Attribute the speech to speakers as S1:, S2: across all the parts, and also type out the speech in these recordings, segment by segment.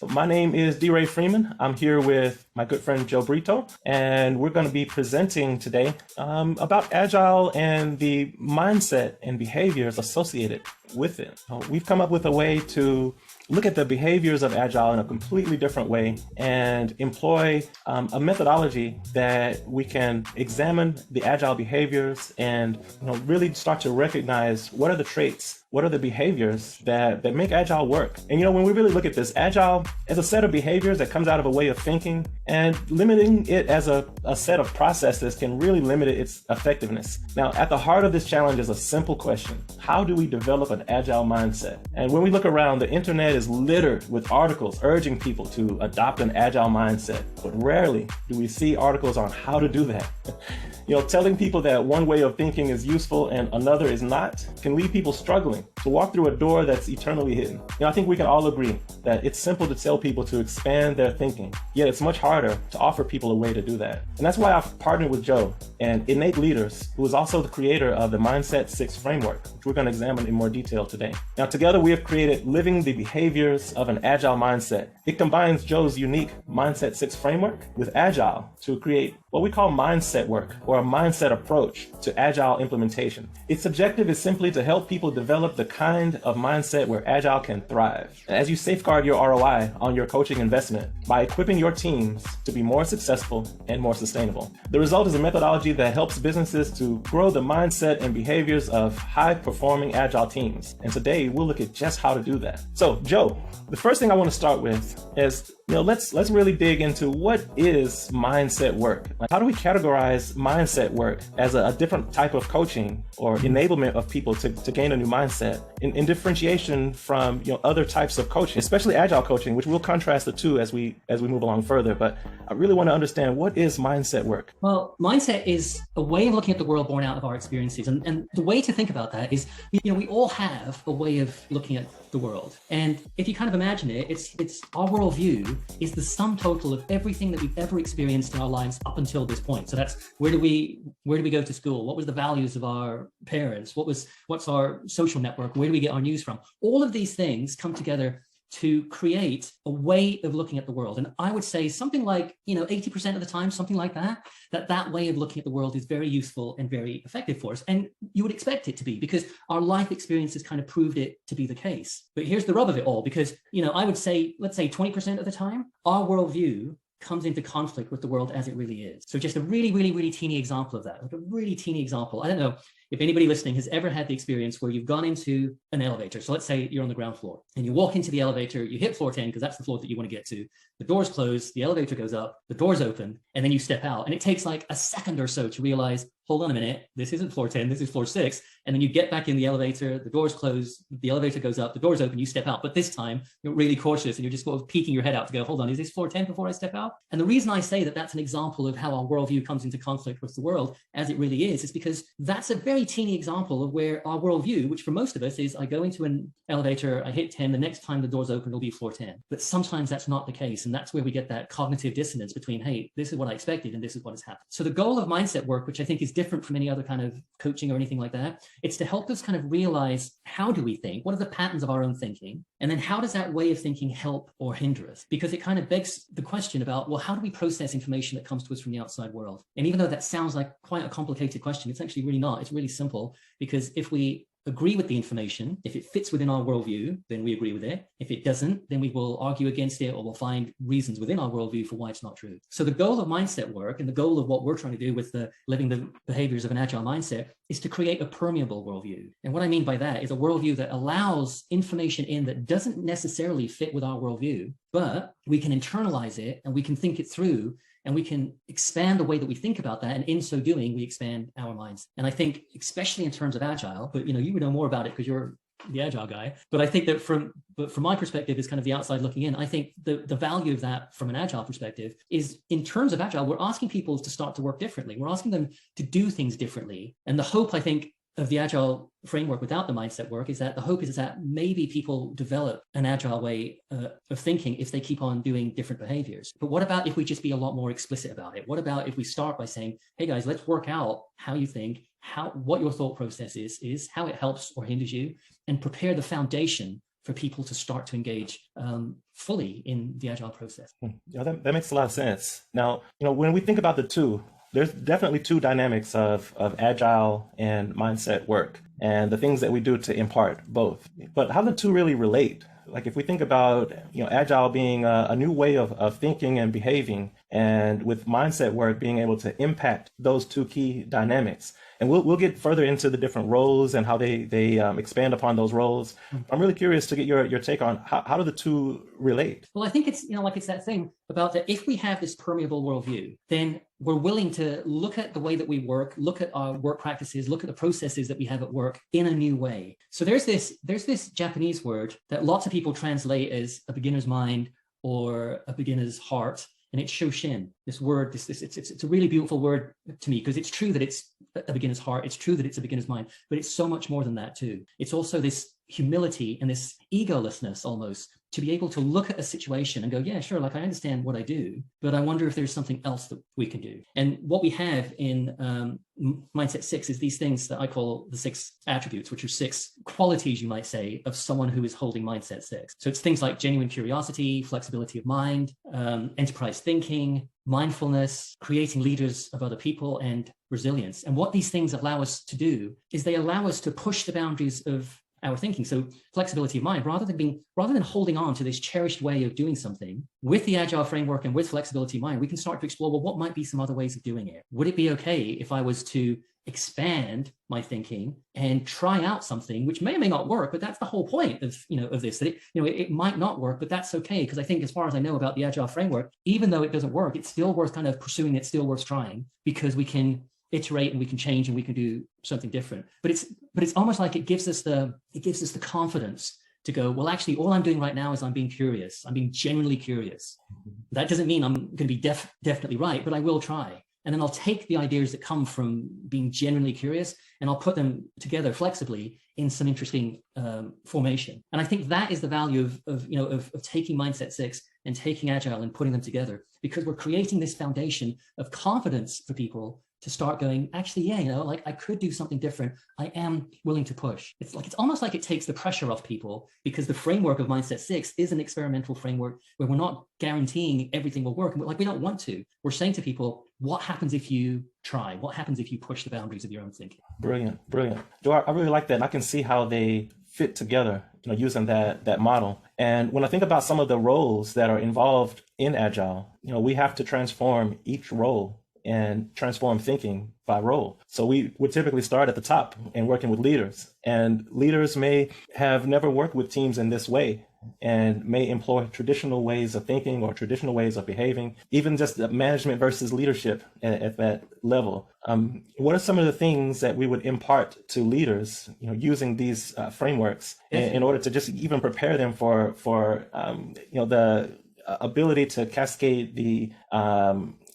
S1: So my name is Ray Freeman. I'm here with my good friend Joe Britto, and we're going to be presenting today about Agile and the mindset and behaviors associated with it. We've come up with a way to look at the behaviors of Agile in a completely different way and employ a methodology that we can examine the Agile behaviors and really start to recognize what are the traits, what are the behaviors that make Agile work. And when we really look at this, Agile is a set of behaviors that comes out of a way of thinking, and limiting it as a set of processes can really limit its effectiveness. Now, at the heart of this challenge is a simple question: how do we develop an Agile mindset? And when we look around, the internet is littered with articles urging people to adopt an Agile mindset, but rarely do we see articles on how to do that. Telling people that one way of thinking is useful and another is not can leave people struggling to walk through a door that's eternally hidden. I think we can all agree that it's simple to tell people to expand their thinking, yet it's much harder to offer people a way to do that. And that's why I've partnered with Joe and Innate Leaders, who is also the creator of the Mindset 6 framework, which we're going to examine in more detail today. Now, together we have created Living the Behaviors of an Agile Mindset. It combines Joe's unique Mindset 6 framework with Agile to create what we call mindset work, or a mindset approach to Agile implementation. Its objective is simply to help people develop the kind of mindset where Agile can thrive, as you safeguard your ROI on your coaching investment by equipping your teams to be more successful and more sustainable. The result is a methodology that helps businesses to grow the mindset and behaviors of high-performing Agile teams. And today we'll look at just how to do that. So, Joe, the first thing I want to start with is let's really dig into what is mindset work. How do we categorize mindset work as a different type of coaching or enablement of people to gain a new mindset in differentiation from other types of coaching, especially Agile coaching, which we'll contrast the two as we move along further. But I really want to understand, what is mindset work?
S2: Well, mindset is a way of looking at the world born out of our experiences. And the way to think about that is, we all have a way of looking at the world. And if you kind of imagine it, it's our worldview is the sum total of everything that we've ever experienced in our lives up until this point. So that's where do we go to school? What was the values of our parents? What's our social network? Where do we get our news from? All of these things come together to create a way of looking at the world. And I would say something like, 80% of the time, something like that way of looking at the world is very useful and very effective for us. And you would expect it to be, because our life experiences kind of proved it to be the case. But here's the rub of it all, because, I would say, let's say 20% of the time, our worldview comes into conflict with the world as it really is. So just a really, really, really teeny example of that, like a really teeny example. I don't know if anybody listening has ever had the experience where you've gone into an elevator. So let's say you're on the ground floor and you walk into the elevator, you hit floor 10 because that's the floor that you want to get to. The doors close, the elevator goes up, the doors open, and then you step out. And it takes like a second or so to realize, hold on a minute, this isn't floor 10, this is floor 6. And then you get back in the elevator, the doors close, the elevator goes up, the doors open, you step out. But this time you're really cautious and you're just sort of peeking your head out to go, hold on, is this floor 10 before I step out? And the reason I say that that's an example of how our worldview comes into conflict with the world as it really is because that's a very teeny example of where our worldview, which for most of us is I go into an elevator, I hit 10, the next time the doors open, it'll be floor 10. But sometimes that's not the case. And that's where we get that cognitive dissonance between, hey, this is what I expected and this is what has happened. So the goal of mindset work, which I think is different from any other kind of coaching or anything like that, it's to help us kind of realize, how do we think? What are the patterns of our own thinking? And then how does that way of thinking help or hinder us? Because it kind of begs the question about, well, how do we process information that comes to us from the outside world? And even though that sounds like quite a complicated question, it's actually really not. It's really simple, because if we agree with the information, if it fits within our worldview, then we agree with it. If it doesn't, then we will argue against it, or we'll find reasons within our worldview for why it's not true. So the goal of mindset work, and the goal of what we're trying to do with the living the behaviors of an agile mindset, is to create a permeable worldview. And what I mean by that is a worldview that allows information in that doesn't necessarily fit with our worldview, but we can internalize it and we can think it through, and we can expand the way that we think about that. And in so doing, we expand our minds. And I think, especially in terms of agile, but you would know more about it because you're the agile guy. But I think that from my perspective, is kind of the outside looking in. I think the value of that from an agile perspective is, in terms of agile, we're asking people to start to work differently. We're asking them to do things differently. And the hope, I think, of the agile framework without the mindset work is that the hope is that maybe people develop an agile way of thinking if they keep on doing different behaviors. But what about if we just be a lot more explicit about it? What about if we start by saying, hey guys, let's work out how you think, what your thought process is how it helps or hinders you, and prepare the foundation for people to start to engage fully in the Agile process.
S1: Yeah, that makes a lot of sense. Now, when we think about the two, there's definitely two dynamics of Agile and mindset work and the things that we do to impart both. But how the two really relate? Like if we think about, Agile being a new way of thinking and behaving, and with mindset work being able to impact those two key dynamics. And we'll get further into the different roles and how they expand upon those roles. I'm really curious to get your take on how do the two relate?
S2: Well, I think it's, it's that thing about that if we have this permeable worldview, then we're willing to look at the way that we work, look at our work practices, look at the processes that we have at work in a new way. So there's this Japanese word that lots of people translate as a beginner's mind or a beginner's heart. And it's shoshin, this word, it's a really beautiful word to me, because it's true that it's a beginner's heart. It's true that it's a beginner's mind, but it's so much more than that too. It's also this humility and this egolessness almost to be able to look at a situation and go, yeah, sure, like I understand what I do, but I wonder if there's something else that we can do. And what we have in Mindset 6 is these things that I call the 6 attributes, which are 6 qualities, you might say, of someone who is holding Mindset 6. So it's things like genuine curiosity, flexibility of mind, enterprise thinking, mindfulness, creating leaders of other people, and resilience. And what these things allow us to do is they allow us to push the boundaries of our thinking. So flexibility of mind, rather than holding on to this cherished way of doing something, with the Agile framework and with flexibility of mind, we can start to explore, well, what might be some other ways of doing it? Would it be okay if I was to expand my thinking and try out something which may or may not work, but that's the whole point of this, that it might not work, but that's okay, because I think as far as I know about the Agile framework, even though it doesn't work, it's still worth kind of pursuing, it's still worth trying, because we can iterate and we can change and we can do something different. But it's almost like it gives us the confidence to go, well, actually, all I'm doing right now is I'm being curious. I'm being genuinely curious. That doesn't mean I'm going to be definitely right, but I will try. And then I'll take the ideas that come from being genuinely curious and I'll put them together flexibly in some interesting formation. And I think that is the value of taking Mindset 6 and taking Agile and putting them together, because we're creating this foundation of confidence for people to start going, actually, yeah, like I could do something different. I am willing to push. It's almost like it takes the pressure off people, because the framework of Mindset 6 is an experimental framework where we're not guaranteeing everything will work. And we don't want to. We're saying to people, what happens if you try? What happens if you push the boundaries of your own thinking?
S1: Brilliant. Joe, I really like that. And I can see how they fit together, using that model. And when I think about some of the roles that are involved in Agile, we have to transform each role and transform thinking by role. So we would typically start at the top and working with leaders. And leaders may have never worked with teams in this way and may employ traditional ways of thinking or traditional ways of behaving, even just the management versus leadership at that level. What are some of the things that we would impart to leaders, using these frameworks in order to just even prepare them for the ability to cascade the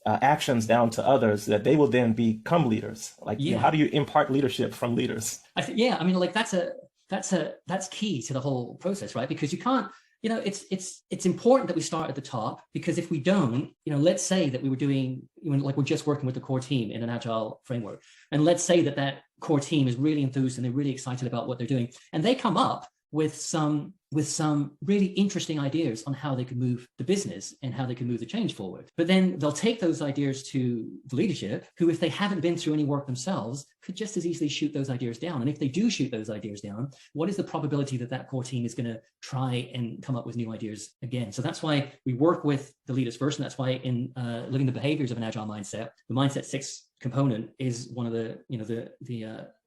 S1: actions down to others, that they will then become leaders? How do you impart leadership from leaders?
S2: That's key to the whole process, right? Because you can't, it's important that we start at the top, because if we don't, let's say that we were doing, we're just working with the core team in an Agile framework, and let's say that core team is really enthused and they're really excited about what they're doing, and they come up with some really interesting ideas on how they could move the business and how they can move the change forward. But then they'll take those ideas to the leadership, who, if they haven't been through any work themselves, could just as easily shoot those ideas down. And if they do shoot those ideas down, what is the probability that core team is going to try and come up with new ideas again? So that's why we work with the leaders first. And that's why in Living the Behaviors of an Agile Mindset, the Mindset 6 component is one of the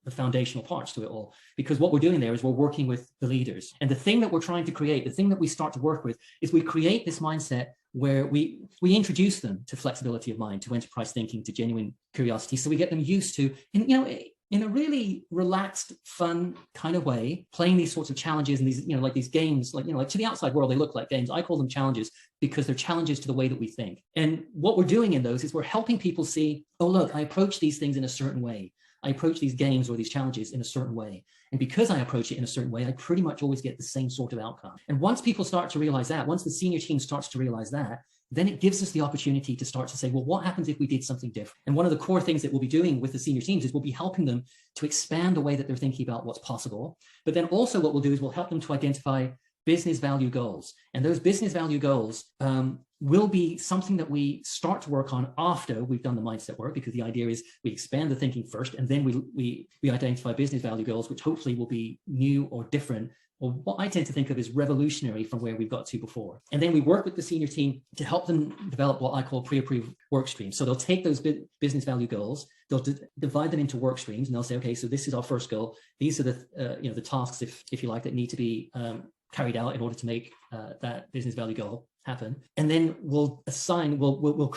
S2: foundational parts to it all, because what we're doing there is we're working with the leaders. And the thing that we're trying to create, the thing that we start to work with, is we create this mindset where we introduce them to flexibility of mind, to enterprise thinking, to genuine curiosity. So we get them used to, in a really relaxed, fun kind of way, playing these sorts of challenges and these, like these games, like to the outside world, they look like games. I call them challenges because they're challenges to the way that we think. And what we're doing in those is we're helping people see, oh, look, I approach these things in a certain way. I approach these games or these challenges in a certain way. And because I approach it in a certain way, I pretty much always get the same sort of outcome. And once people start to realize that, once the senior team starts to realize that, then it gives us the opportunity to start to say, well, what happens if we did something different? And one of the core things that we'll be doing with the senior teams is we'll be helping them to expand the way that they're thinking about what's possible. But then also what we'll do is we'll help them to identify business value goals. And those business value goals will be something that we start to work on after we've done the mindset work, because the idea is we expand the thinking first, and then we identify business value goals, which hopefully will be new or different, or what I tend to think of as revolutionary from where we've got to before. And then we work with the senior team to help them develop what I call pre-approved work streams. So they'll take those business value goals, they'll divide them into work streams, and they'll say, okay, so this is our first goal. These are the the tasks, if you like, that need to be carried out in order to make that business value goal happen. And then we'll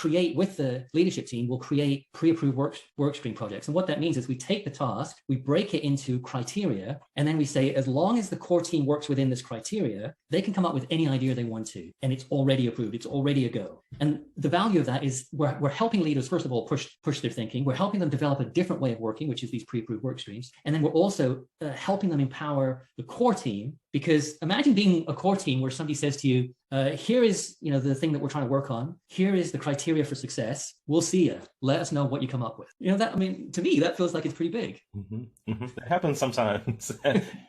S2: create with the leadership team, we'll create pre-approved work stream projects. And what that means is we take the task, we break it into criteria, and then we say, as long as the core team works within this criteria, they can come up with any idea they want to, and it's already approved, it's already a go. And the value of that is we're helping leaders, first of all, push their thinking. We're helping them develop a different way of working, which is these pre-approved work streams. And then we're also helping them empower the core team, because imagine being a core team where somebody says to you, here is the thing that we're trying to work on. Here is the criteria for success. We'll see you. Let us know what you come up with. To me, that feels like it's pretty big.
S1: Mm-hmm. Mm-hmm. That happens sometimes.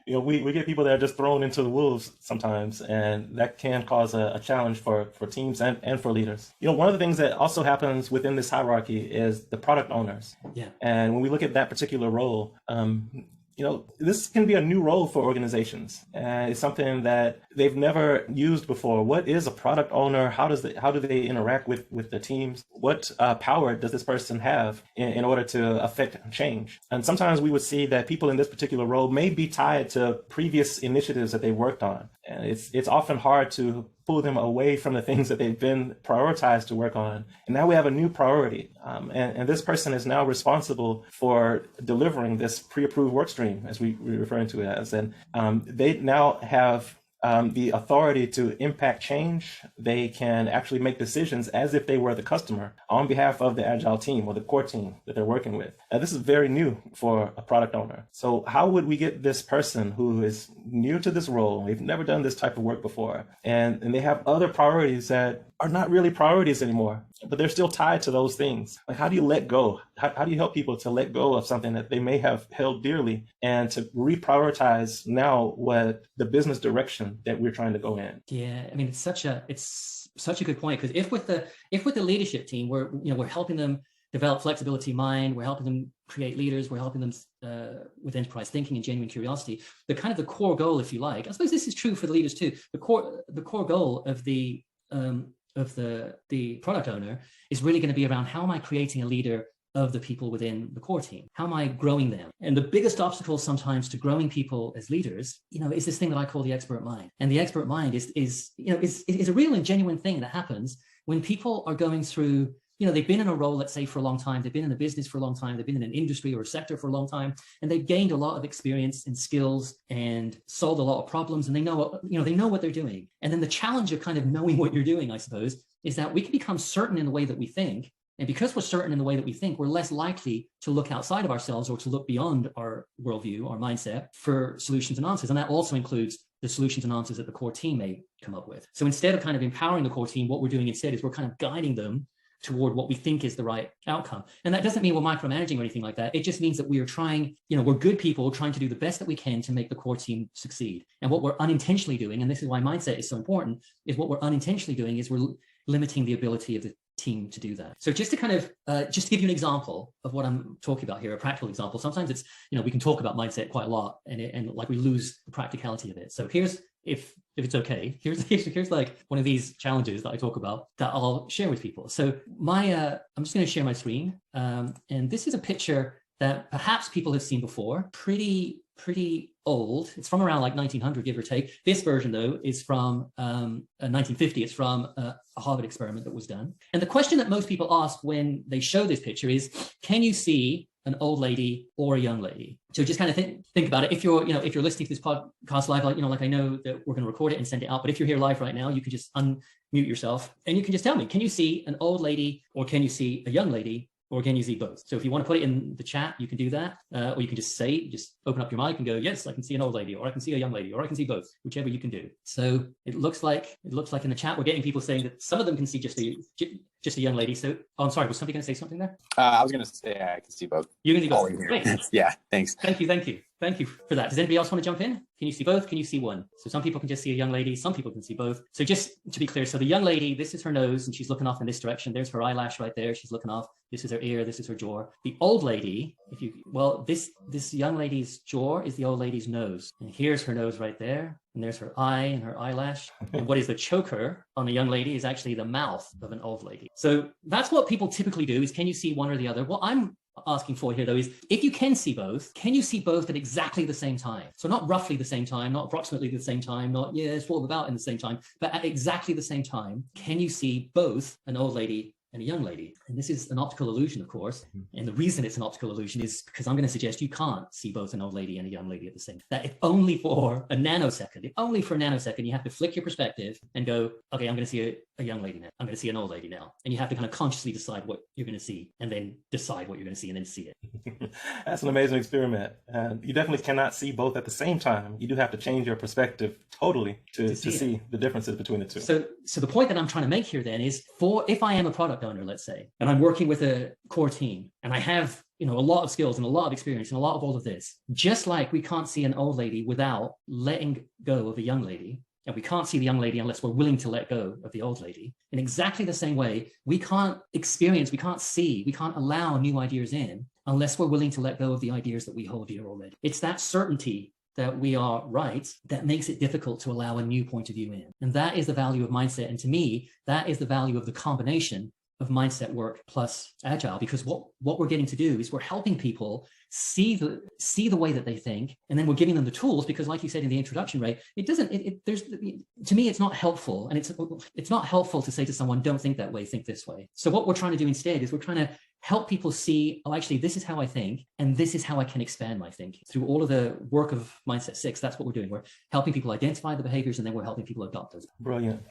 S1: We get people that are just thrown into the wolves sometimes, and that can cause a challenge for teams and for leaders. One of the things that also happens within this hierarchy is the product owners.
S2: Yeah.
S1: And when we look at that particular role, this can be a new role for organizations. It's something that they've never used before. What is a product owner? How do they interact with the teams? What power does this person have in order to affect change? And sometimes we would see that people in this particular role may be tied to previous initiatives that they worked on. And it's often hard to pull them away from the things that they've been prioritized to work on. And now we have a new priority. And this person is now responsible for delivering this pre-approved work stream, as we're referring to it as. And they now have the authority to impact change. They can actually make decisions as if they were the customer on behalf of the Agile team or the core team that they're working with. This is very new for a product owner. So how would we get this person who is new to this role, they've never done this type of work before, and they have other priorities that are not really priorities anymore, but they're still tied to those things? Like, how do you let go? How do you help people to let go of something that they may have held dearly and to reprioritize now what the business direction that we're trying to go in?
S2: Yeah, it's such a good point, because if with the leadership team, we're helping them develop flexibility of mind, we're helping them create leaders, we're helping them with enterprise thinking and genuine curiosity. The core goal, if you like, I suppose this is true for the leaders too. The core goal of the product owner is really going to be around, how am I creating a leader of the people within the core team? How am I growing them? And the biggest obstacle sometimes to growing people as leaders, is this thing that I call the expert mind. And the expert mind is a real and genuine thing that happens when people are going through, they've been in a role, let's say, for a long time, they've been in the business for a long time, they've been in an industry or a sector for a long time, and they've gained a lot of experience and skills and solved a lot of problems, and they know what they're doing. And then the challenge of kind of knowing what you're doing, I suppose, is that we can become certain in the way that we think. And because we're certain in the way that we think, we're less likely to look outside of ourselves or to look beyond our worldview, our mindset, for solutions and answers. And that also includes the solutions and answers that the core team may come up with. So instead of kind of empowering the core team, what we're doing instead is we're kind of guiding them toward what we think is the right outcome. And that doesn't mean we're micromanaging or anything like that. It just means that we are trying, we're good people trying to do the best that we can to make the core team succeed. And what we're unintentionally doing, and this is why mindset is so important, is what we're unintentionally doing is we're limiting the ability of the team to do that. So just to kind of, just to give you an example of what I'm talking about here, a practical example. Sometimes it's, we can talk about mindset quite a lot and like we lose the practicality of it. So here's, if it's okay, here's like one of these challenges that I talk about that I'll share with people. So I'm just going to share my screen. And this is a picture that perhaps people have seen before, pretty old. It's from around like 1900, give or take. This version though is from 1950. It's from a Harvard experiment that was done. And the question that most people ask when they show this picture is, can you see an old lady or a young lady? So just kind of think about it. If you're listening to this podcast live, like I know that we're going to record it and send it out, but if you're here live right now, you can just unmute yourself and you can just tell me, can you see an old lady or can you see a young lady? Or can you see both? So if you want to put it in the chat, you can do that. Or you can just open up your mic and go, yes, I can see an old lady, or I can see a young lady, or I can see both, whichever you can do. So it looks like in the chat, we're getting people saying that some of them can see just just a young lady. So, oh, I'm sorry, was somebody going to say something there?
S3: I was going to say I can see both.
S2: You're going to go. Great.
S3: Yeah, thanks.
S2: Thank you for that. Does anybody else want to jump in? Can you see both? Can you see one? So some people can just see a young lady. Some people can see both. So just to be clear, so the young lady, this is her nose and she's looking off in this direction. There's her eyelash right there. She's looking off. This is her ear. This is her jaw. The old lady, this young lady's jaw is the old lady's nose. And here's her nose right there. And there's her eye and her eyelash. And what is the choker on the young lady is actually the mouth of an old lady. So that's what people typically do, is can you see one or the other? What I'm asking for here, though, is if you can see both, can you see both at exactly the same time? So not roughly the same time, not approximately the same time, not, sort of about in the same time, but at exactly the same time, can you see both an old lady and a young lady? And this is an optical illusion, of course. And the reason it's an optical illusion is because I'm going to suggest you can't see both an old lady and a young lady at the same time. That if only for a nanosecond, you have to flick your perspective and go, okay, I'm going to see a young lady now. I'm going to see an old lady now. And you have to kind of consciously decide what you're going to see and then decide what you're going to see and then see it.
S1: That's an amazing experiment. And you definitely cannot see both at the same time. You do have to change your perspective totally to see the differences between the two.
S2: So the point that I'm trying to make here then is, if I am a product owner, let's say, and I'm working with a core team and I have a lot of skills and a lot of experience and a lot of all of this, just like we can't see an old lady without letting go of a young lady, and we can't see the young lady unless we're willing to let go of the old lady. In exactly the same way, we can't allow new ideas in unless we're willing to let go of the ideas that we hold dear already. It's that certainty that we are right that makes it difficult to allow a new point of view in. And that is the value of mindset. And to me, that is the value of the combination of mindset work plus agile, because what we're getting to do is we're helping people see the way that they think, and then we're giving them the tools, because like you said in the introduction, Ray, to me, it's not helpful. And it's not helpful to say to someone, don't think that way, think this way. So what we're trying to do instead is we're trying to help people see, oh, actually, this is how I think, and this is how I can expand my thinking. Through all of the work of Mindset 6, that's what we're doing. We're helping people identify the behaviors, and then we're helping people adopt those.
S1: Brilliant.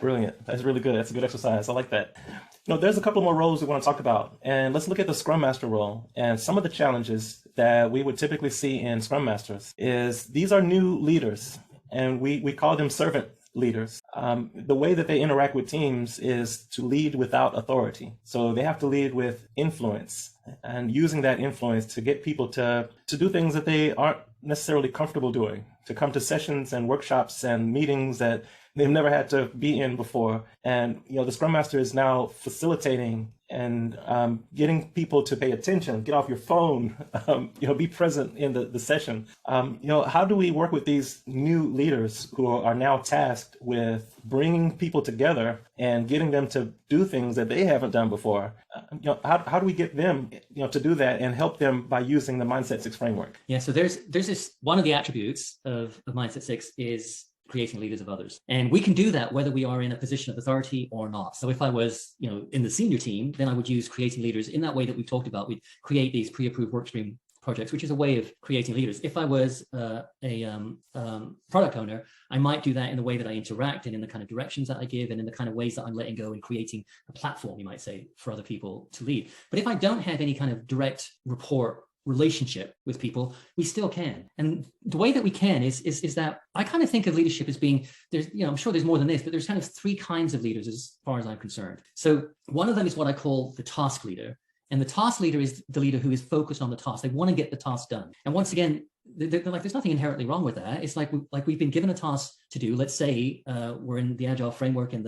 S1: That's really good. That's a good exercise. I like that. There's a couple more roles we want to talk about, and let's look at the Scrum Master role. And some of the challenges that we would typically see in Scrum Masters is these are new leaders, and we call them servant leaders. The way that they interact with teams is to lead without authority. So they have to lead with influence, and using that influence to get people to do things that they aren't necessarily comfortable doing, to come to sessions and workshops and meetings that they've never had to be in before. And, the Scrum Master is now facilitating and getting people to pay attention, get off your phone, be present in the session. How do we work with these new leaders who are now tasked with bringing people together and getting them to do things that they haven't done before? How do we get them, to do that and help them by using the Mindset 6 framework?
S2: Yeah, so there's this, one of the attributes of Mindset 6 is creating leaders of others. And we can do that whether we are in a position of authority or not. So if I was, in the senior team, then I would use creating leaders in that way that we've talked about. We'd create these pre-approved workstream projects, which is a way of creating leaders. If I was a product owner, I might do that in the way that I interact and in the kind of directions that I give and in the kind of ways that I'm letting go and creating a platform, you might say, for other people to lead. But if I don't have any kind of direct rapport relationship with people, we still can. And the way that we can is that I kind of think of leadership as being, there's, I'm sure there's more than this, but there's kind of three kinds of leaders as far as I'm concerned. So one of them is what I call the task leader. And the task leader is the leader who is focused on the task. They want to get the task done. And once again, they're like, there's nothing inherently wrong with that. It's like we've been given a task to do. Let's say we're in the Agile framework and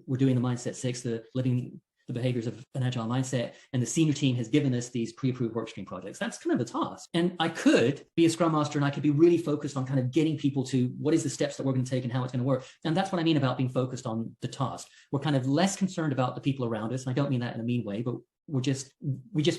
S2: we're doing the Mindset 6, the living the behaviors of an Agile mindset, and the senior team has given us these pre-approved workstream projects. That's kind of the task. And I could be a Scrum Master and I could be really focused on kind of getting people to what is the steps that we're going to take and how it's going to work. And that's what I mean about being focused on the task. We're kind of less concerned about the people around us. And I don't mean that in a mean way, but we just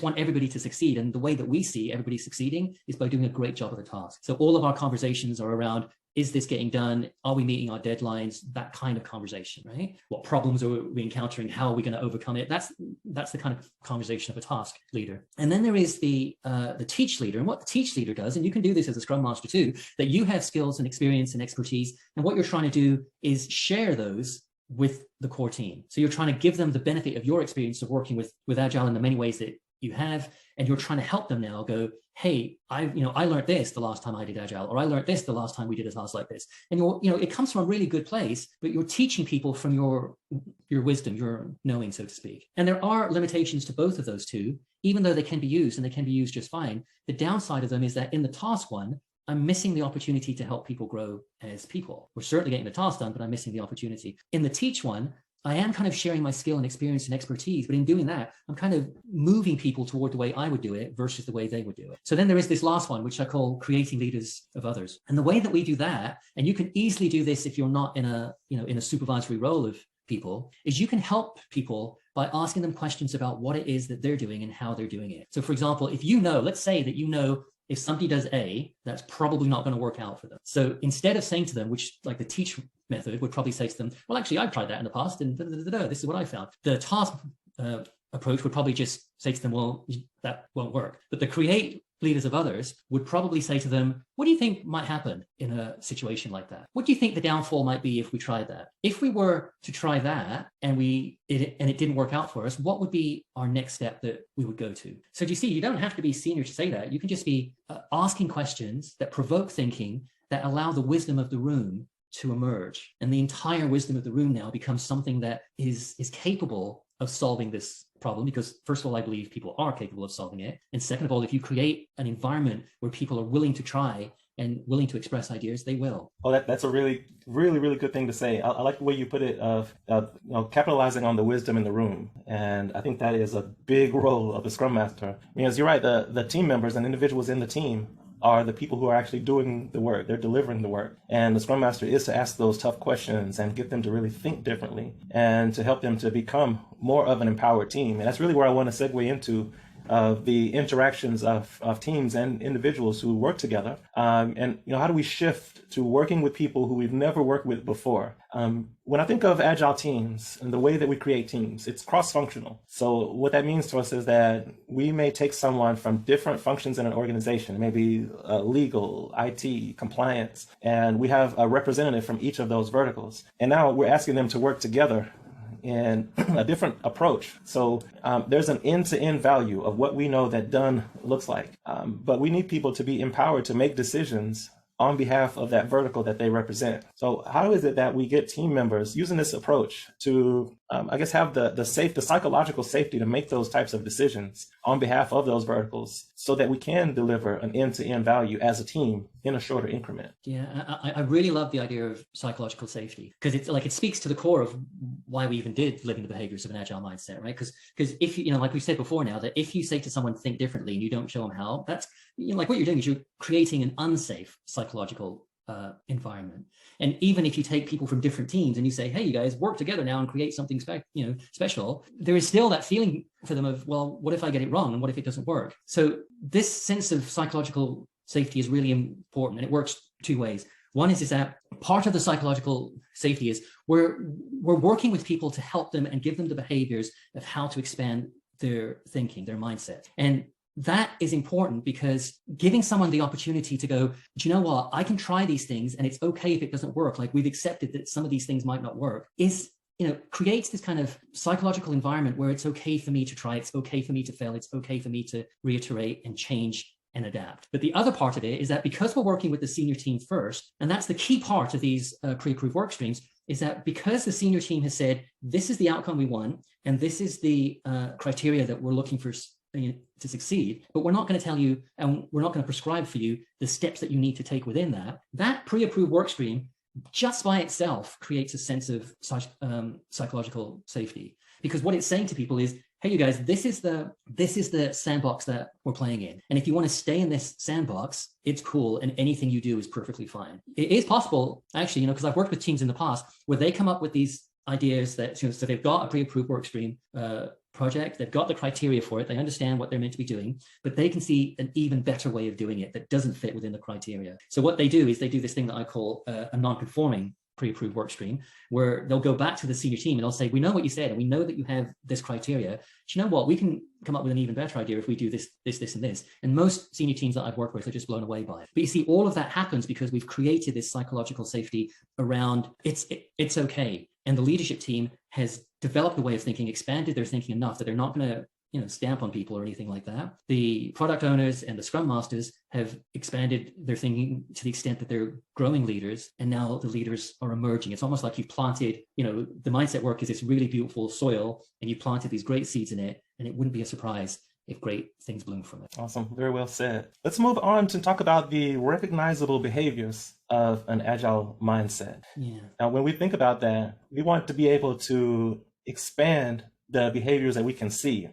S2: want everybody to succeed. And the way that we see everybody succeeding is by doing a great job of the task. So all of our conversations are around, is this getting done? Are we meeting our deadlines? That kind of conversation, right? What problems are we encountering? How are we going to overcome it? That's the kind of conversation of a task leader. And then there is the teach leader. And what the teach leader does, and you can do this as a Scrum Master too, that you have skills and experience and expertise. And what you're trying to do is share those with the core team. So you're trying to give them the benefit of your experience of working with Agile in the many ways that you have, and you're trying to help them now go, hey, I learned this the last time I did Agile, or I learned this the last time we did a task like this. And it comes from a really good place, but you're teaching people from your wisdom, your knowing, so to speak. And there are limitations to both of those two, even though they can be used and they can be used just fine. The downside of them is that in the task one, I'm missing the opportunity to help people grow as people. We're certainly getting the task done, but I'm missing the opportunity. In the teach one, I am kind of sharing my skill and experience and expertise, but in doing that, I'm kind of moving people toward the way I would do it versus the way they would do it. So then there is this last one, which I call creating leaders of others. And the way that we do that, and you can easily do this if you're not in a supervisory role of people, is you can help people by asking them questions about what it is that they're doing and how they're doing it. So for example, if let's say that if somebody does A, that's probably not going to work out for them. So instead of saying to them, which like the teach method would probably say to them, well, actually, I've tried that in the past and this is what I found. The task approach would probably just say to them, well, that won't work. But the create leaders of others would probably say to them, what do you think might happen in a situation like that? What do you think the downfall might be if we tried that? If we were to try that and it didn't work out for us, what would be our next step that we would go to? So do you see, you don't have to be senior to say that. You can just be asking questions that provoke thinking, that allow the wisdom of the room to emerge. And the entire wisdom of the room now becomes something that is capable of solving this problem, because first of all, I believe people are capable of solving it. And second of all, if you create an environment where people are willing to try and willing to express ideas, they will.
S1: Oh, that's a really, really, really good thing to say. I like the way you put it of capitalizing on the wisdom in the room. And I think that is a big role of the Scrum Master. Because you're right, the team members and individuals in the team are the people who are actually doing the work. They're delivering the work. And the Scrum Master is to ask those tough questions and get them to really think differently and to help them to become more of an empowered team. And that's really where I want to segue into the interactions of teams and individuals who work together. And how do we shift to working with people who we've never worked with before? When I think of agile teams and the way that we create teams, it's cross-functional. So what that means to us is that we may take someone from different functions in an organization, maybe legal, IT, compliance, and we have a representative from each of those verticals. And now we're asking them to work together in a different approach. So there's an end-to-end value of what we know that done looks like. But we need people to be empowered to make decisions on behalf of that vertical that they represent. So how is it that we get team members using this approach to, have the psychological safety to make those types of decisions on behalf of those verticals so that we can deliver an end-to-end value as a team in a shorter increment?
S2: Yeah, I really love the idea of psychological safety, because it's like it speaks to the core of why we even did live in the behaviors of an agile mindset, right? Because if like we said before now, that if you say to someone think differently and you don't show them how, that's like what you're doing is you're creating an unsafe psychological environment. And even if you take people from different teams and you say, hey, you guys work together now and create something special, there is still that feeling for them of, well, what if I get it wrong and what if it doesn't work? So this sense of psychological safety is really important, and it works two ways. One is that part of the psychological safety is we're working with people to help them and give them the behaviors of how to expand their thinking, their mindset. And that is important, because giving someone the opportunity to go, do you know what, I can try these things and it's okay if it doesn't work, like we've accepted that some of these things might not work, is creates this kind of psychological environment where it's okay for me to try, it's okay for me to fail, it's okay for me to reiterate and change and adapt. But the other part of it is that because we're working with the senior team first, and that's the key part of these pre-approved work streams, is that because the senior team has said, this is the outcome we want, and this is the criteria that we're looking for to succeed, but we're not going to tell you, and we're not going to prescribe for you the steps that you need to take within that pre-approved work stream just by itself creates a sense of psychological safety. Because what it's saying to people is, hey, you guys, this is the sandbox that we're playing in. And if you want to stay in this sandbox, it's cool. And anything you do is perfectly fine. It is possible, actually, because I've worked with teams in the past where they come up with these ideas that, so they've got a pre-approved work stream project, they've got the criteria for it, they understand what they're meant to be doing, but they can see an even better way of doing it that doesn't fit within the criteria. So what they do is they do this thing that I call a non-conforming pre-approved work stream, where they'll go back to the senior team and they'll say, we know what you said, and we know that you have this criteria. Do you know what? We can come up with an even better idea if we do this, and this. And most senior teams that I've worked with are just blown away by it. But you see, all of that happens because we've created this psychological safety around it's okay. And the leadership team has developed a way of thinking, expanded their thinking enough that they're not going to stamp on people or anything like that. The product owners and the scrum masters have expanded their thinking to the extent that they're growing leaders, and now the leaders are emerging. It's almost like you've planted, the mindset work is this really beautiful soil, and you planted these great seeds in it, and it wouldn't be a surprise if great things bloom from it.
S1: Awesome. Very well said. Let's move on to talk about the recognizable behaviors of an agile mindset.
S2: Yeah.
S1: Now, when we think about that, we want to be able to expand the behaviors that we can see.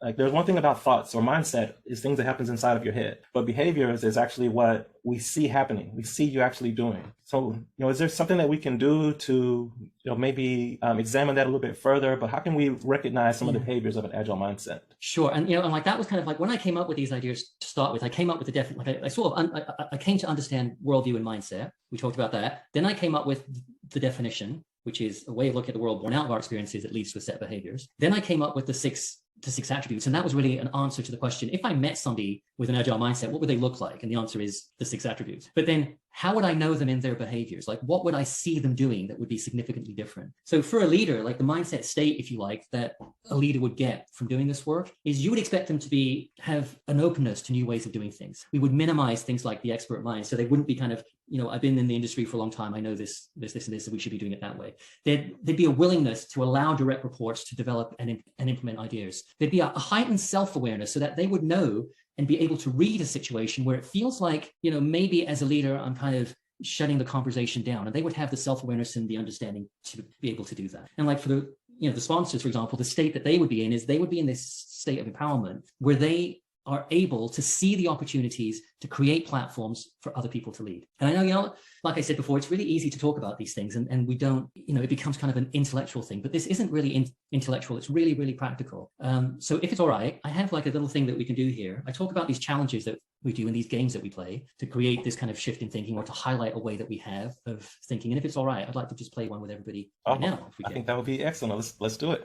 S1: Like there's one thing about thoughts or mindset is things that happens inside of your head, but behaviors is actually what we see happening. We see you actually doing. So, is there something that we can do to, maybe examine that a little bit further, but how can we recognize some of the behaviors of an agile mindset?
S2: Sure. And, and like that was kind of like when I came up with these ideas to start with, I came up with I came to understand worldview and mindset. We talked about that. Then I came up with the definition, which is a way of looking at the world born out of our experiences that leads to a set of behaviors. Then I came up with the six attributes. And that was really an answer to the question, if I met somebody with an agile mindset, what would they look like? And the answer is the 6 attributes. But then how would I know them in their behaviors? Like, what would I see them doing that would be significantly different? So for a leader, like the mindset state, if you like, that a leader would get from doing this work is you would expect them to have an openness to new ways of doing things. We would minimize things like the expert mind. So they wouldn't be kind of, I've been in the industry for a long time. I know this, and this, and we should be doing it that way. There'd be a willingness to allow direct reports to develop and implement ideas. There'd be a heightened self-awareness so that they would know and be able to read a situation where it feels like, maybe as a leader, I'm kind of shutting the conversation down, and they would have the self-awareness and the understanding to be able to do that. And like for the sponsors, for example, the state that they would be in is they would be in this state of empowerment where they are able to see the opportunities to create platforms for other people to lead. And I know, like I said before, it's really easy to talk about these things and we don't, it becomes kind of an intellectual thing, but this isn't really intellectual. It's really, really practical. So if it's all right, I have like a little thing that we can do here. I talk about these challenges that we do in these games that we play to create this kind of shift in thinking or to highlight a way that we have of thinking. And if it's all right, I'd like to just play one with everybody right now.
S1: I think that would be excellent. Let's do it.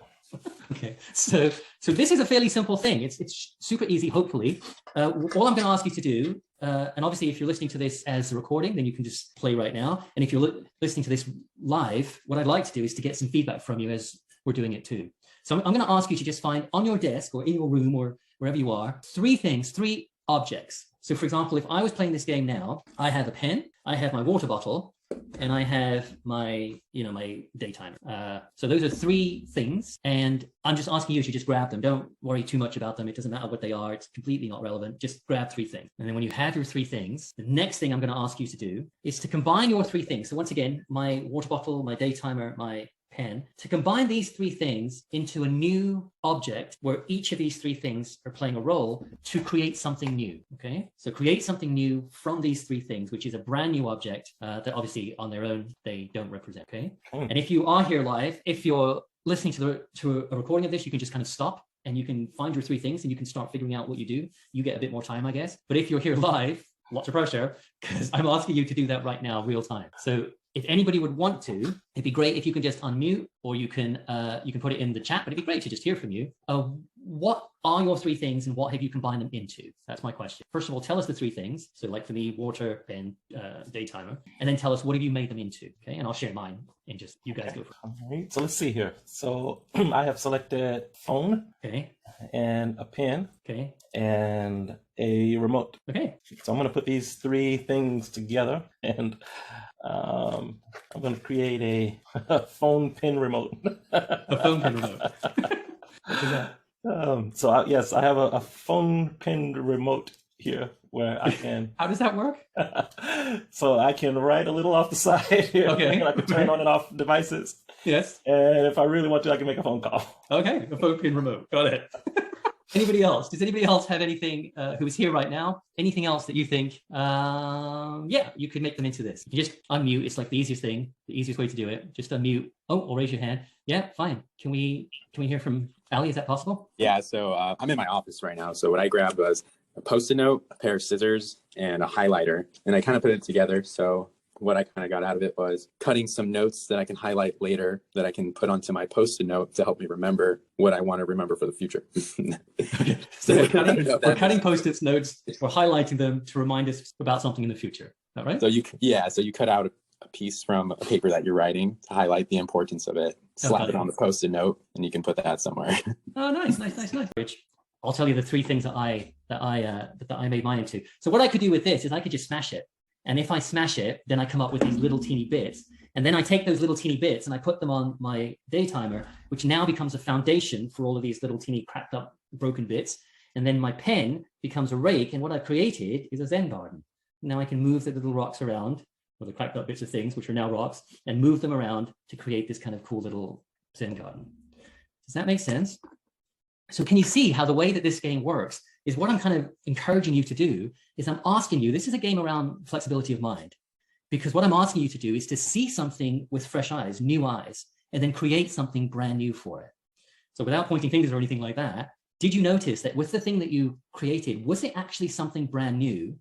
S2: Okay, so this is a fairly simple thing. It's super easy, hopefully. All I'm going to ask you to do, and obviously if you're listening to this as a recording, then you can just play right now. And if you're listening to this live, what I'd like to do is to get some feedback from you as we're doing it too. So I'm going to ask you to just find on your desk or in your room or wherever you are, 3 objects. So for example, if I was playing this game now, I have a pen, I have my water bottle, and I have my, my day timer. So those are 3 things. And I'm just asking you to just grab them. Don't worry too much about them. It doesn't matter what they are. It's completely not relevant. Just grab 3 things. And then when you have your 3 things, the next thing I'm going to ask you to do is to combine your 3 things. So once again, my water bottle, my day timer, my pen, to combine these 3 things into a new object where each of these 3 things are playing a role to create something new. Okay, so create something new from these 3 things, which is a brand new object that obviously on their own they don't represent. Okay, and if you are here live, if you're listening to a recording of this, you can just kind of stop and you can find your 3 things and you can start figuring out what you do. You get a bit more time, I guess. But if you're here live, lots of pressure because I'm asking you to do that right now, real time. So if anybody would want to, it'd be great if you can just unmute, or you can put it in the chat, but it'd be great to just hear from you. What are your 3 things and what have you combined them into? That's my question. First of all, tell us the 3 things. So like for me, water, pen, day timer, and then tell us what have you made them into, okay? And I'll share mine and just you guys go for it.
S1: All right, so let's see here. So I have selected phone,
S2: okay,
S1: and a pen,
S2: okay,
S1: and a remote.
S2: Okay.
S1: So I'm going to put these 3 things together, and I'm going to create a phone pen remote.
S2: A phone pen remote. What is that?
S1: Yes, I have a phone pen remote here where I can.
S2: How does that work?
S1: So I can write a little off the side here.
S2: Okay.
S1: I can turn on and off devices.
S2: Yes.
S1: And if I really want to, I can make a phone call.
S2: Okay, a phone pen remote. Got it. Anybody else? Does anybody else have anything who is here right now? Anything else that you think, you could make them into this? You just unmute. It's like the easiest thing, the easiest way to do it. Just unmute. Oh, or raise your hand. Yeah, fine. Can we hear from Ali? Is that possible?
S3: Yeah, so I'm in my office right now. So what I grabbed was a Post-it note, a pair of scissors, and a highlighter. And I kind of put it together. So what I kind of got out of it was cutting some notes that I can highlight later that I can put onto my Post-it note to help me remember what I want to remember for the future.
S2: So we're cutting Post-it notes, we're highlighting them to remind us about something in the future. Is that right?
S3: So you cut out a piece from a paper that you're writing to highlight the importance of it, slap it on the Post-it note, and you can put that somewhere.
S2: Oh, nice. Rich, I'll tell you the three things that I made mine into. So what I could do with this is I could just smash it. And if I smash it, then I come up with these little teeny bits. And then I take those little teeny bits and I put them on my day timer, which now becomes a foundation for all of these little teeny cracked up broken bits. And then my pen becomes a rake. And what I've created is a Zen garden. Now I can move the little rocks around, or the cracked up bits of things, which are now rocks, and move them around to create this kind of cool little Zen garden. Does that make sense? So can you see how the way that this game works is what I'm kind of encouraging you to do is I'm asking you, this is a game around flexibility of mind, because what I'm asking you to do is to see something with fresh eyes, new eyes, and then create something brand new for it. So without pointing fingers or anything like that, did you notice that with the thing that you created, was it actually something brand new?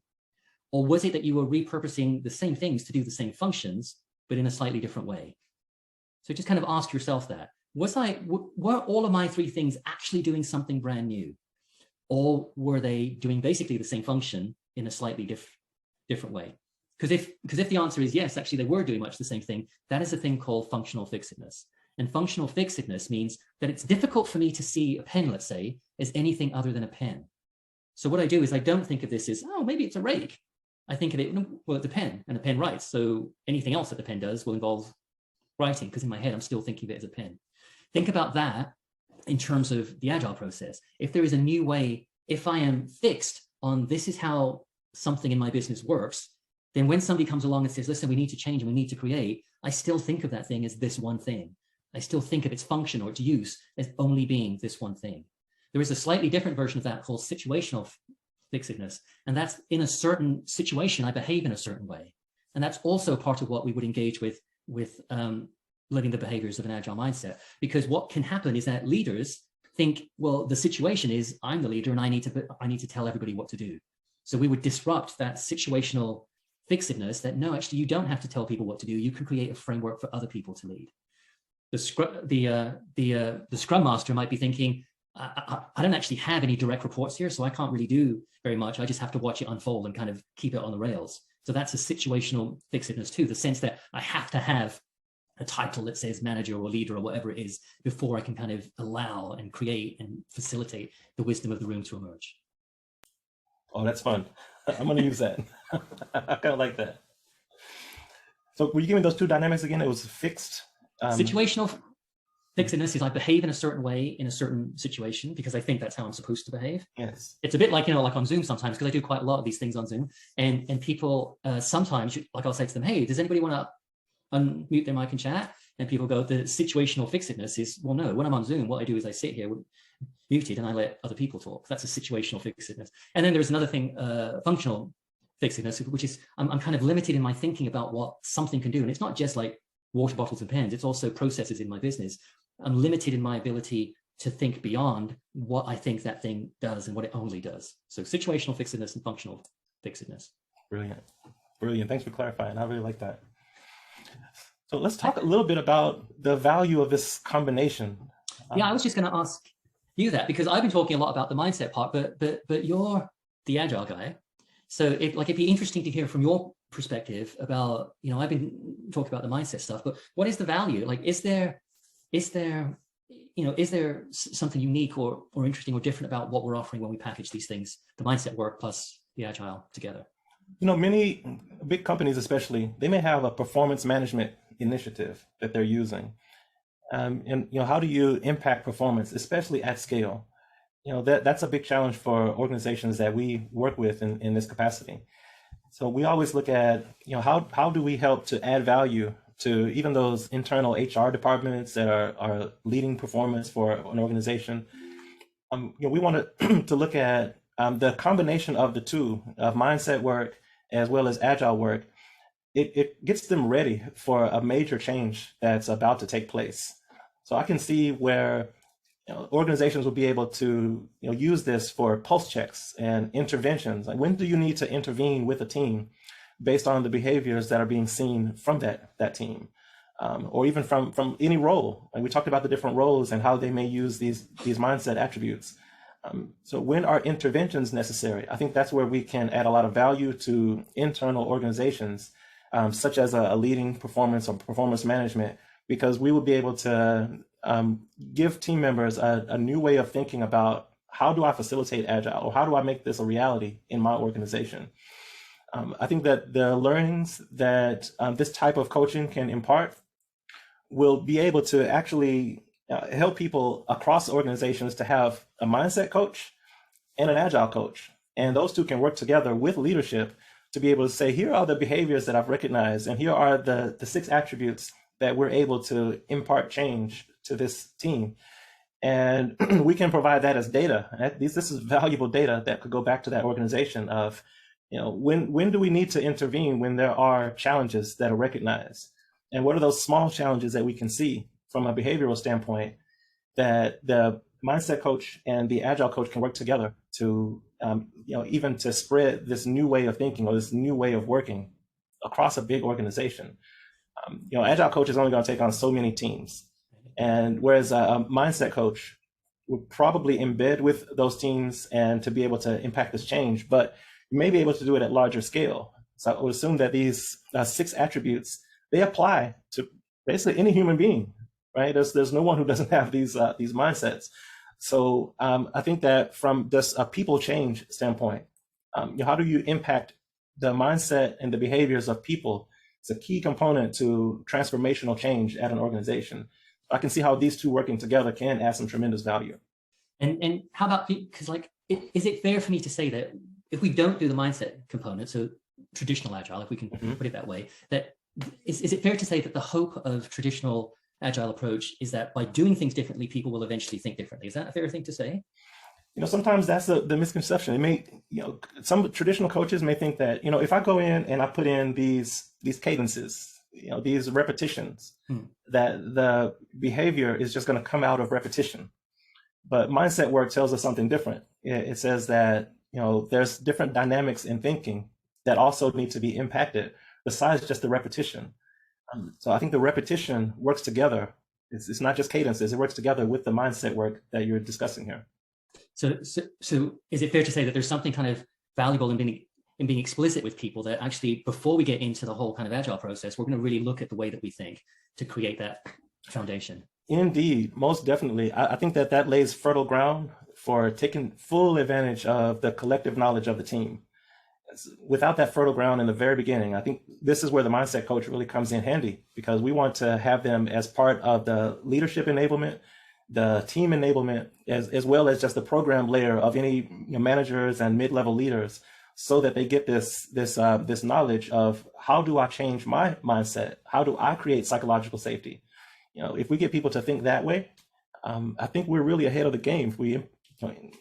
S2: Or was it that you were repurposing the same things to do the same functions, but in a slightly different way? So just kind of ask yourself that. Were all of my three things actually doing something brand new? Or were they doing basically the same function in a slightly different way? Because if the answer is yes, actually they were doing much the same thing, that is a thing called functional fixedness. And functional fixedness means that it's difficult for me to see a pen, let's say, as anything other than a pen. So what I do is I don't think of this as, oh, maybe it's a rake. I think of it, well, it's a pen, and a pen writes. So anything else that the pen does will involve writing, because in my head, I'm still thinking of it as a pen. Think about that in terms of the Agile process. If there is a new way, if I am fixed on this is how something in my business works, then when somebody comes along and says, listen, we need to change and we need to create, I still think of that thing as this one thing. I still think of its function or its use as only being this one thing. There is a slightly different version of that called situational fixedness. And that's in a certain situation, I behave in a certain way. And that's also part of what we would engage with living the behaviors of an Agile mindset. Because what can happen is that leaders think, well, the situation is I'm the leader and I need to tell everybody what to do. So we would disrupt that situational fixedness that no, actually, you don't have to tell people what to do. You can create a framework for other people to lead. The Scrum Master might be thinking, I don't actually have any direct reports here, so I can't really do very much. I just have to watch it unfold and kind of keep it on the rails. So that's a situational fixedness too, the sense that I have to have a title that says manager or leader or whatever it is before I can kind of allow and create and facilitate the wisdom of the room to emerge.
S1: Oh, that's fun. I'm going to use that. I kind of like that. So were you giving those two dynamics again? It was fixed.
S2: Situational fixedness is I behave in a certain way in a certain situation because I think that's how I'm supposed to behave.
S1: Yes.
S2: It's a bit like, like on Zoom sometimes, because I do quite a lot of these things on Zoom, and people sometimes, like I'll say to them, hey, does anybody want to unmute their mic and chat? And people go, the situational fixedness is, well, no, when I'm on Zoom, what I do is I sit here muted and I let other people talk. That's a situational fixedness. And then there's another thing, functional fixedness, which is I'm kind of limited in my thinking about what something can do. And it's not just like water bottles and pens, it's also processes in my business. I'm limited in my ability to think beyond what I think that thing does and what it only does. So situational fixedness and functional fixedness.
S1: Brilliant. Brilliant. Thanks for clarifying. I really like that. So let's talk a little bit about the value of this combination.
S2: Yeah, I was just going to ask you that because I've been talking a lot about the mindset part, but you're the Agile guy. So it'd be interesting to hear from your perspective about, I've been talking about the mindset stuff, but what is the value? Like, is there something unique or interesting or different about what we're offering when we package these things, the mindset work plus the Agile together?
S1: Many big companies, especially, they may have a performance management initiative that they're using. And how do you impact performance, especially at scale? That's a big challenge for organizations that we work with in this capacity. So we always look at, how do we help to add value to even those internal HR departments that are leading performance for an organization. We want to look at the combination of the two, of mindset work as well as Agile work. It gets them ready for a major change that's about to take place. So I can see where organizations will be able to use this for pulse checks and interventions. Like, when do you need to intervene with a team based on the behaviors that are being seen from that team, or even from any role? And we talked about the different roles and how they may use these mindset attributes. So when are interventions necessary? I think that's where we can add a lot of value to internal organizations such as a leading performance or performance management, because we will be able to give team members a new way of thinking about how do I facilitate Agile, or how do I make this a reality in my organization. I think that the learnings that this type of coaching can impart will be able to actually help people across organizations to have a mindset coach and an Agile coach. And those two can work together with leadership to be able to say, here are the behaviors that I've recognized, and here are the 6 attributes that we're able to impart change to this team. And we can provide that as data. This is valuable data that could go back to that organization of, when do we need to intervene when there are challenges that are recognized? And what are those small challenges that we can see from a behavioral standpoint that the mindset coach and the Agile coach can work together to, even to spread this new way of thinking or this new way of working across a big organization. Agile coach is only going to take on so many teams. And whereas a mindset coach would probably embed with those teams and to be able to impact this change, but you may be able to do it at larger scale. So I would assume that these 6 attributes, they apply to basically any human being, right? There's no one who doesn't have these mindsets. So I think that from just a people change standpoint, how do you impact the mindset and the behaviors of people? It's a key component to transformational change at an organization. I can see how these two working together can add some tremendous value.
S2: And how about, because is it fair for me to say that if we don't do the mindset component, so traditional Agile, if we can put it that way, that is it fair to say that the hope of traditional Agile approach is that by doing things differently, people will eventually think differently? Is that a fair thing to say?
S1: Sometimes that's the misconception. It may, some traditional coaches may think that, if I go in and I put in these cadences, these repetitions, that the behavior is just going to come out of repetition. But mindset work tells us something different. It says that, there's different dynamics in thinking that also need to be impacted besides just the repetition. So I think the repetition works together. It's not just cadences, it works together with the mindset work that you're discussing here.
S2: So is it fair to say that there's something kind of valuable in being explicit with people that actually, before we get into the whole kind of Agile process, we're going to really look at the way that we think to create that foundation? Indeed,
S1: most definitely. I think that lays fertile ground for taking full advantage of the collective knowledge of the team. Without that fertile ground in the very beginning, I think this is where the mindset coach really comes in handy, because we want to have them as part of the leadership enablement, the team enablement, as well as just the program layer of any managers and mid-level leaders, so that they get this knowledge of, how do I change my mindset? How do I create psychological safety? If we get people to think that way, I think we're really ahead of the game if we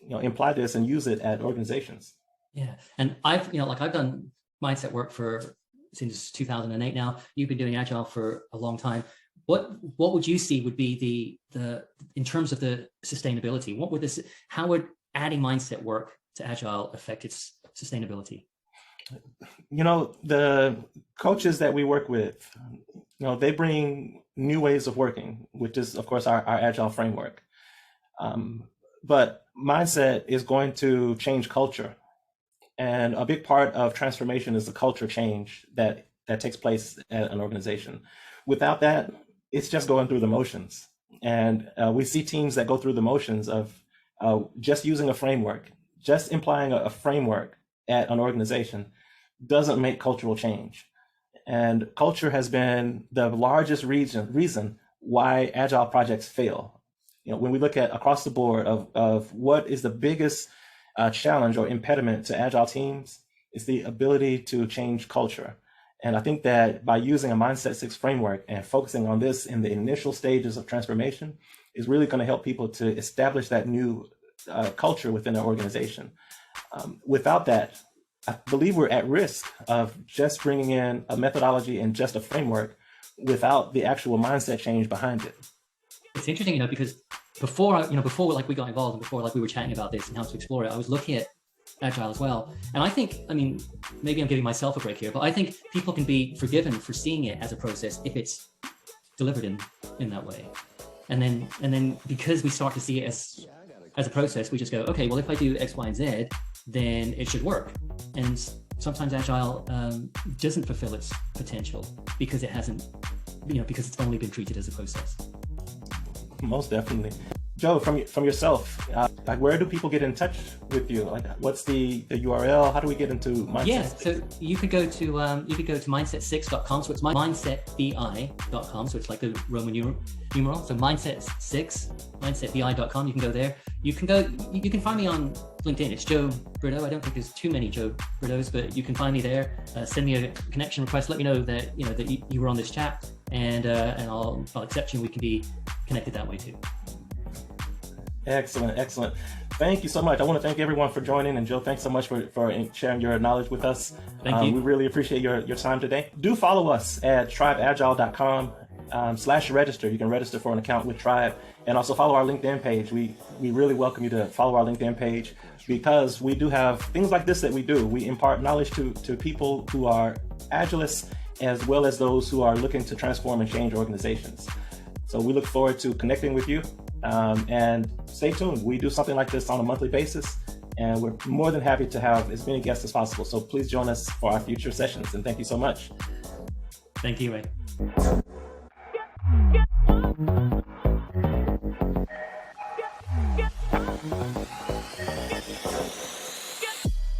S1: imply this and use it at organizations.
S2: Yeah, and I've done mindset work since 2008 now. You've been doing Agile for a long time. What would you see would be the in terms of the sustainability? How would adding mindset work to Agile affect its sustainability?
S1: The coaches that we work with, they bring new ways of working, which is, of course, our Agile framework. But mindset is going to change culture. And a big part of transformation is the culture change that takes place at an organization. Without that, it's just going through the motions. And we see teams that go through the motions of just using a framework, just implying a framework at an organization doesn't make cultural change. And culture has been the largest reason why Agile projects fail. When we look at across the board of what is the biggest challenge or impediment to Agile teams, is the ability to change culture. And I think that by using a Mindset 6 framework and focusing on this in the initial stages of transformation is really going to help people to establish that new culture within their organization. Without that, I believe we're at risk of just bringing in a methodology and just a framework without the actual mindset change behind it.
S2: It's interesting, because before like we got involved and before like we were chatting about this and how to explore it, I was looking at Agile as well. And I think, maybe I'm giving myself a break here, but I think people can be forgiven for seeing it as a process if it's delivered in that way. And then because we start to see it as a process, we just go, okay, well, if I do X, Y, and Z, then it should work. And sometimes Agile doesn't fulfill its potential because it hasn't, because it's only been treated as a process.
S1: Most definitely. Joe, from yourself, like where do people get in touch with you? Like, what's the URL? How do we get into Mindset?
S2: Yeah, so you could go to mindset6.com. So it's mindsetbi.com. So it's like the Roman numeral. So mindset6, mindsetbi.com. You can go there. You can find me on LinkedIn. It's Joe Britto. I don't think there's too many Joe Brittos, but you can find me there. Send me a connection request. Let me know that that you were on this chat, and I'll accept you. And we can be connected that way too.
S1: Excellent, excellent. Thank you so much. I want to thank everyone for joining, and Joe, thanks so much for sharing your knowledge with us.
S2: Thank you.
S1: We really appreciate your time today. Do follow us at tribeagile.com/register. You can register for an account with Tribe, and also follow our LinkedIn page. We really welcome you to follow our LinkedIn page, because we do have things like this that we do. We impart knowledge to people who are Agilists, as well as those who are looking to transform and change organizations. So we look forward to connecting with you. And stay tuned. We do something like this on a monthly basis, and we're more than happy to have as many guests as possible. So please join us for our future sessions. And thank you so much.
S2: Thank you, Ray.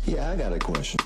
S4: Yeah, I got a question.